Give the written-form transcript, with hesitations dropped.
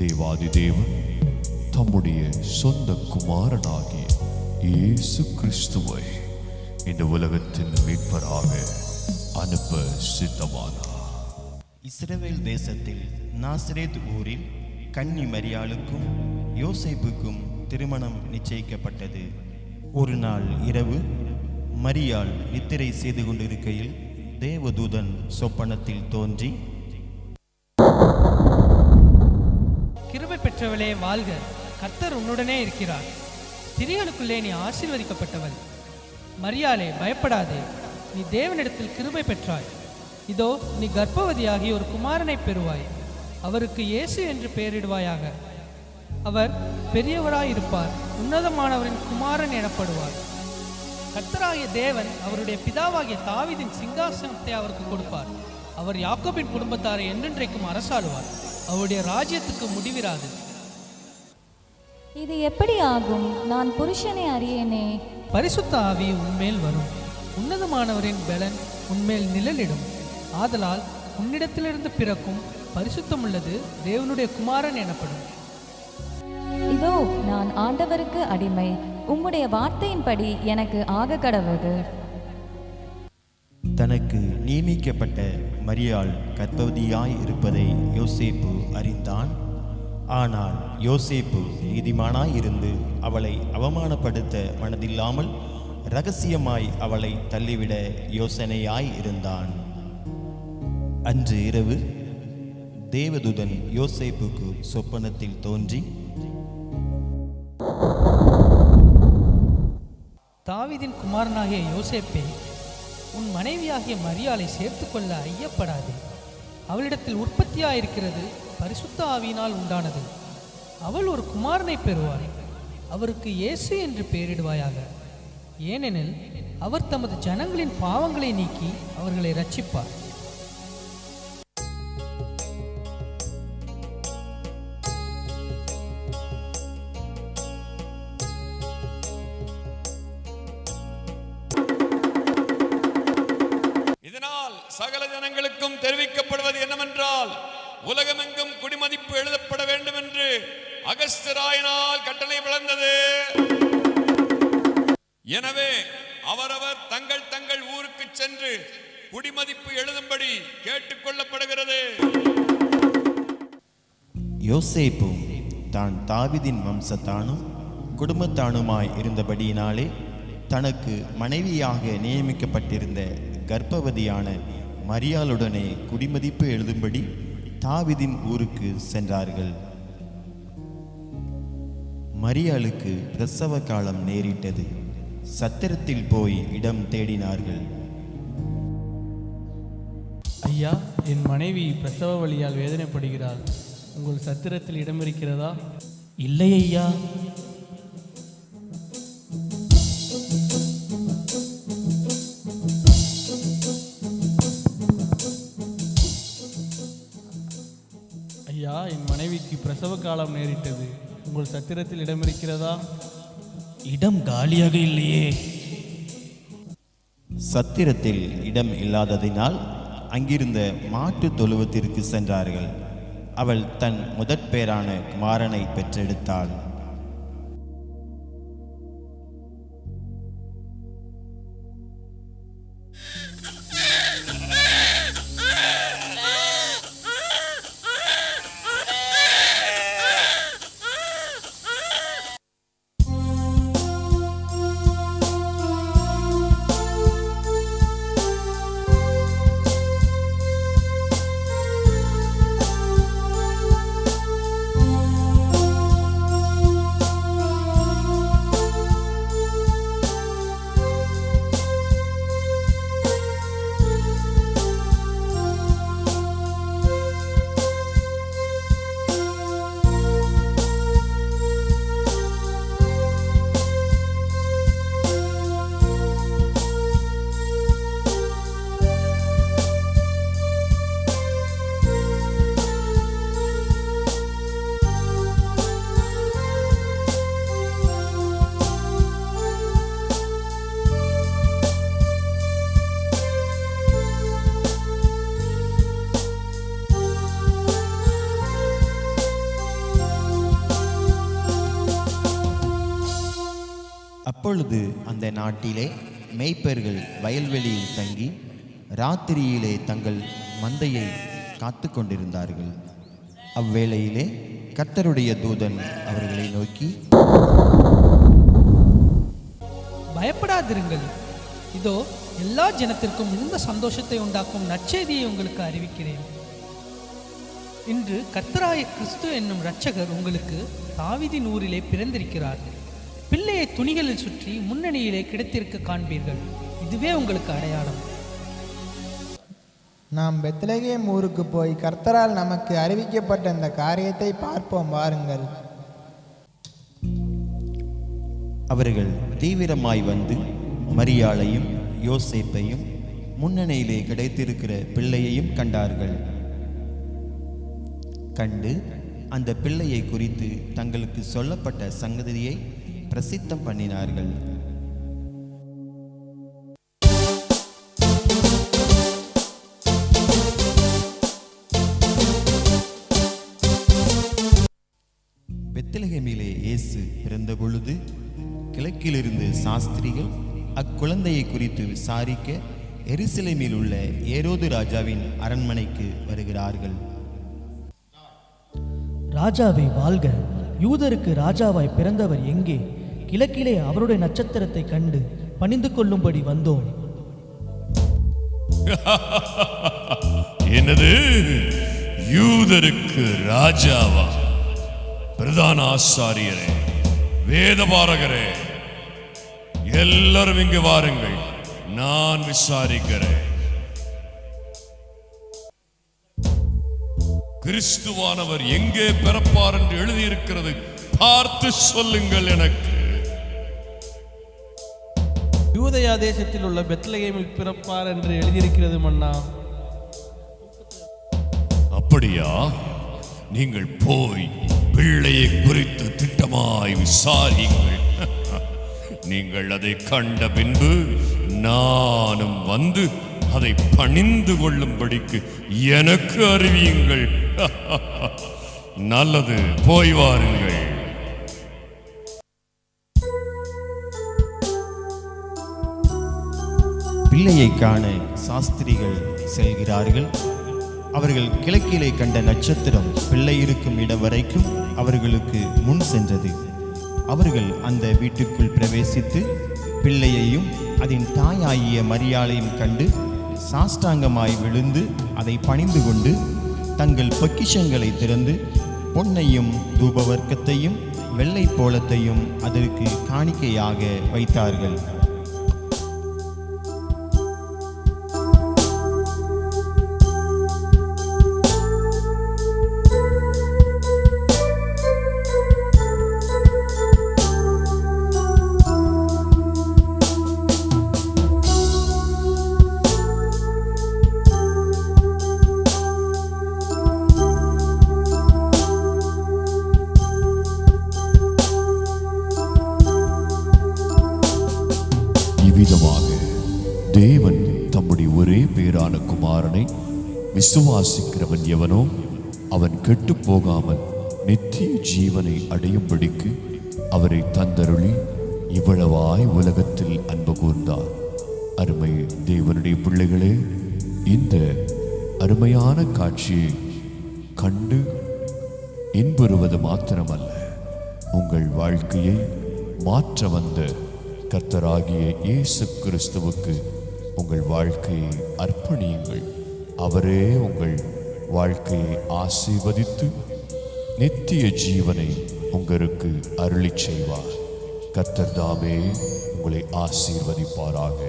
தேவாதி தேவன் தம்முடைய சொந்த குமாரனாகிய இயேசு கிறிஸ்துவை இந்த உலகத்தின் மீட்பராக அனுப்ப சித்தமானார். இஸ்ரவேல் தேசத்தில் நாசரேத் ஊரில் கன்னி மரியாளுக்கும் யோசேப்புக்கும் திருமணம் நிச்சயிக்கப்பட்டது. ஒரு நாள் இரவு மரியாள் நித்திரை செய்து கொண்டிருக்கையில் தேவதூதன் சொப்பனத்தில் தோன்றி, கிருபை பெற்றவளே வாழ்க, கர்த்தர் உன்னுடனே இருக்கிறார், ஸ்திரீகளுக்குள்ளே நீ ஆசீர்வதிக்கப்பட்டவள். மரியாளே பயப்படாதே, நீ தேவனிடத்தில் கிருபை பெற்றாய். இதோ நீ கர்ப்பவதியாகி ஒரு குமாரனை பெறுவாய், அவருக்கு இயேசு என்று பெயரிடுவாயாக. அவர் பெரியவராயிருப்பார், உன்னதமானவரின் குமாரன் எனப்படுவார். கர்த்தராகிய தேவன் அவருடைய பிதாவாகிய தாவீதின் சிங்காசனத்தை அவருக்கு கொடுப்பார். அவர் யாக்கோபின் குடும்பத்தாரை என்றென்றைக்கும் அரசாளுவார், அவருடைய ராஜ்யத்துக்கு முடிவிராது. இது எப்படி ஆகும்? நான் புருஷனை அறியேனே. பரிசுத்த ஆவி உன்மேல் வரும், உன்னதமானவரின் பலன் உன்மேல் நிழலிடும். ஆதலால் உன்னிடத்திலிருந்து பிறக்கும் பரிசுத்தமுள்ளது தேவனுடைய குமாரன் எனப்படும். இதோ நான் ஆண்டவருக்கு அடிமை, உம்முடைய வார்த்தையின்படி எனக்கு ஆக கடவுது. தனக்கு நியமிக்கப்பட்ட மரியாள் கர்ப்பவதியாய் இருப்பதை யோசேப்பு அறிந்தான். ஆனால் யோசேப்பு நீதிமானாய் இருந்து அவளை அவமானப்படுத்த மனதில்லாமல் இரகசியமாய் அவளை தள்ளிவிட யோசனையாய் இருந்தான். அன்று இரவு தேவதூதன் யோசேப்புக்கு சொப்பனத்தில் தோன்றி, தாவீதின் குமாரனாகிய யோசேப்பே, உன் மனைவியாகிய மரியாளை சேர்த்துக்கொள்ள ஐயப்படாதே. அவளிடத்தில் உற்பத்தியாயிருக்கிறது பரிசுத்த ஆவியினால் உண்டானது. அவள் ஒரு குமாரனை பெறுவாள், அவருக்கு இயேசு என்று பெயரிடுவாயாக. ஏனெனில் அவர் தமது ஜனங்களின் பாவங்களை நீக்கி அவர்களை இரட்சிப்பார். இதனால் சகல ஜனங்களுக்கும் தெரிவிக்கப்படுவது என்னவென்றால், உலகமெங்கும் குடிமதிப்பு எழுதப்பட வேண்டும் என்று அகஸ்தியராயினால் கட்டளை பிறந்தது. எனவே அவரவர் தங்கள் தங்கள் ஊருக்கு சென்று குடிமதிப்பு எழுதும்படி கேட்டுக்கொள்ளப்படுகிறது. யோசேப்பு தான் தாவீதின் வம்சத்தானும் குடும்பத்தானுமாய் இருந்தபடியினாலே தனக்கு மனைவியாக நியமிக்கப்பட்டிருந்த கர்ப்பவதியான மரியாளுடனே குடிமதிப்பு எழுதும்படி தாவீதின் ஊருக்கு சென்றார்கள். மரியாளுக்கு பிரசவ காலம் நேரிட்டது. சத்திரத்தில் போய் இடம் தேடினார்கள். ஐயா, என் மனைவி பிரசவ வலியால் வேதனைப்படுகிறாள், உங்கள் சத்திரத்தில் இடம் இருக்கிறதா? இல்லை ஐயா. ஐயா, என் மனைவிக்கு பிரசவ காலம் நேரிட்டது, உங்கள் சத்திரத்தில் இடம் இருக்கிறதா? இடம் காலியாக இல்லையே. சத்திரத்தில் இடம் இல்லாததினால் அங்கிருந்த மாட்டு தொழுவத்திற்கு சென்றார்கள். அவள் தன் முதற் பேரான குமாரனை பெற்றெடுத்தாள். அப்பொழுது அந்த நாட்டிலே மேய்ப்பர்கள் வயல்வெளியில் தங்கி ராத்திரியிலே தங்கள் மந்தையை காத்து கொண்டிருந்தார்கள். அவ்வேளையிலே கர்த்தருடைய தூதன் அவர்களை நோக்கி, பயப்படாதிருங்கள், இதோ எல்லா ஜனத்திற்கும் மிகுந்த சந்தோஷத்தை உண்டாக்கும் நற்செய்தியை உங்களுக்கு அறிவிக்கிறேன். இன்று கர்த்தராய கிறிஸ்து என்னும் இரட்சகர் உங்களுக்கு தாவீதின் ஊரிலே பிறந்திருக்கிறார். பிள்ளையை துணிகளில் சுற்றி முன்னணியிலே கிடைத்திருக்க காண்பீர்கள். இதுவே உங்களுக்கு அடையாளம். நாம் பெத்லகேம் ஊருக்கு போய் கர்த்தரால் நமக்கு அறிவிக்கப்பட்ட இந்த காரியத்தை பார்ப்போம் வாருங்கள். அவர்கள் தீவிரமாய் வந்து மரியாளையும் யோசேப்பையும் முன்னணியிலே கிடைத்திருக்கிற பிள்ளையையும் கண்டார்கள். கண்டு அந்த பிள்ளையை குறித்து தங்களுக்கு சொல்லப்பட்ட சங்கதியை பிரசித்தம் பண்ணினார்கள். பெத்லகேமிலே இயேசு பிறந்த பொழுது கிழக்கிலிருந்து சாஸ்திரிகள் அக்குழந்தையை குறித்து விசாரிக்க எருசலேமில் உள்ள ஏரோது ராஜாவின் அரண்மனைக்கு வருகிறார்கள். ராஜாவே வாழ்க! யூதருக்கு ராஜாவாய் பிறந்தவர் எங்கே? கிழக்கிலே அவருடைய நட்சத்திரத்தை கண்டு பணிந்து கொள்ளும்படி வந்தோம். என்னது? யூதருக்கு ராஜாவா? பிரதான ஆசாரியரே, வேதபாரகரே, எல்லாரும் இங்கு வாருங்கள், நான் விசாரிக்கிறேன். கிறிஸ்துவானவர் எங்கே பிறப்பார் என்று எழுதியிருக்கிறது, பார்த்து சொல்லுங்கள் எனக்கு. யூதயா தேசத்தில் உள்ள பெத்லகேமில் பிறப்பார் என்று எழுதியிருக்கிறது மன்னா. அப்படியா? நீங்கள் போய் பிள்ளையை குறித்து திட்டமாய் விசாரியுங்கள். நீங்கள் அதை கண்ட பின்பு நானும் வந்து அதை பணிந்து கொள்ளும்படிக்கு எனக்கு அறிவியுங்கள். நல்லது, போய் வாருங்கள். பிள்ளையை காண சாஸ்திரிகள் செல்கிறார்கள். அவர்கள் கிழக்கிலே கண்ட நட்சத்திரம் பிள்ளை இருக்கும் இடம் வரைக்கும் அவர்களுக்கு முன் சென்றது. அவர்கள் அந்த வீட்டுக்குள் பிரவேசித்து பிள்ளையையும் அதன் தாயாகிய மரியாளையும் கண்டு சாஷ்டாங்கமாய் விழுந்து அதை பணிந்து கொண்டு தங்கள் பொக்கிஷங்களை திறந்து பொன்னையும் தூபவர்க்கத்தையும் வெள்ளை போலத்தையும் அதற்கு காணிக்கையாக வைத்தார்கள். இவ்விதமாக தேவன் தம்முடைய ஒரே பேரான குமாரனை விசுவாசிக்கிறவன் எவனோ அவன் கெட்டு போகாமல் நித்திய ஜீவனை அடையும்படிக்கு அவரை தந்தருளி இவ்வளவாய் உலகத்தில் அன்பு கூர்ந்தார். அருமை தேவனுடைய பிள்ளைகளே, இந்த அருமையான காட்சியை கண்டு இன்புறுவது மாத்திரமல்ல, உங்கள் வாழ்க்கையை மாற்ற வந்த கர்த்தராகிய இயேசு கிறிஸ்துவுக்கு உங்கள் வாழ்க்கையை அர்ப்பணியுங்கள். அவரே உங்கள் வாழ்க்கையை ஆசீர்வதித்து நித்திய ஜீவனை உங்களுக்கு அருளிச் செய்வார். கர்த்தர் தாமே உங்களை ஆசீர்வதிப்பாராக.